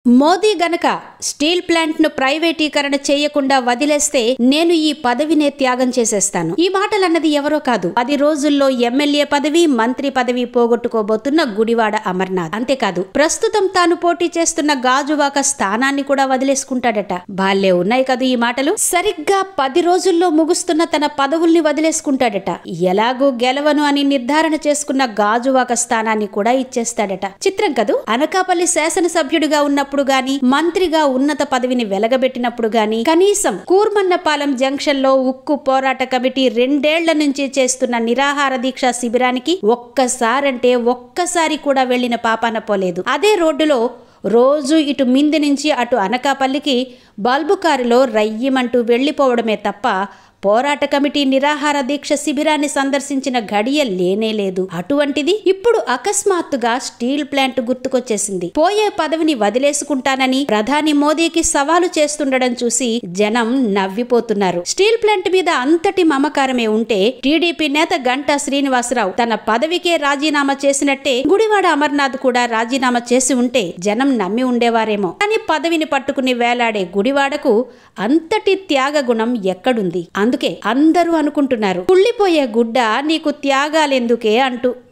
మోదీ గనక steel plant ను ప్రైవేటీకరణ చేయకుండా వదిలేస్తే నేను ఈ పదవినే త్యాగం చేసేస్తాను. ఈ మాటలన్నది ఎవరో కాదు, 10 రోజుల్లో ఎమ్మెల్యే పదవి, మంత్రి పదవి పోగొట్టుకోబోతున్న గుడివాడ అమర్నాథ్. అంతేకాదు, ప్రస్తుతం తాను పోటీ చేస్తున్న గాజువాక స్థానాన్ని కూడా వదిలేసుకుంటాడట. బాలే ఉన్నాయి కదా ఈ మాటలు. సరిగ్గా 10 రోజుల్లో ముగుస్తున్న తన పదవుల్ని వదిలేసుకుంటాడట. ఎలాగూ గెలవను అని నిర్ధారణ చేసుకున్న గాజువాక స్థానాన్ని కూడా ఇచ్చేస్తాడట. చిత్రం కదూ. అనకాపల్లి శాసనసభ్యుడిగా ఉన్నప్పుడు గాని, మంత్రిగా ఉన్నత పదవిని వెలగబెట్టినప్పుడు గాని, కనీసం కూర్మన్నపాలెం జంక్షన్ లో ఉక్కు పోరాట కమిటీ 2 ఏళ్ల నుంచి చేస్తున్న నిరాహార దీక్ష శిబిరానికి ఒక్కసారి కూడా వెళ్లిన పాపాన పోలేదు. అదే రోడ్డులో రోజు ఇటు మింది నుంచి అటు అనకాపల్లికి బల్బు కారులో రయ్యమంటూ వెళ్లిపోవడమే తప్ప పోరాట కమిటీ నిరాహార దీక్ష శిబిరాన్ని సందర్శించిన ఘడియ లేనేలేదు. అటువంటిది ఇప్పుడు అకస్మాత్తుగా స్టీల్ ప్లాంట్ గుర్తుకొచ్చేసింది. పోయే పదవిని వదిలేసుకుంటానని ప్రధాని మోదీకి సవాలు చేస్తుండడం చూసి జనం నవ్విపోతున్నారు. స్టీల్ ప్లాంట్ మీద అంతటి మమకారమే ఉంటే టీడీపీ నేత గంటా శ్రీనివాసరావు తన పదవికే రాజీనామా చేసినట్టే గుడివాడ అమర్నాథ్ కూడా రాజీనామా చేసి ఉంటే జనం నమ్మి ఉండేవారేమో. కానీ పదవిని పట్టుకుని వేలాడే గుడివాడకు అంతటి త్యాగ గుణం ఎక్కడుంది? అందుకే అందరూ అనుకుంటున్నారు, కుళ్ళిపోయే గుడ్డ నీకు త్యాగాలెందుకే అంటూ.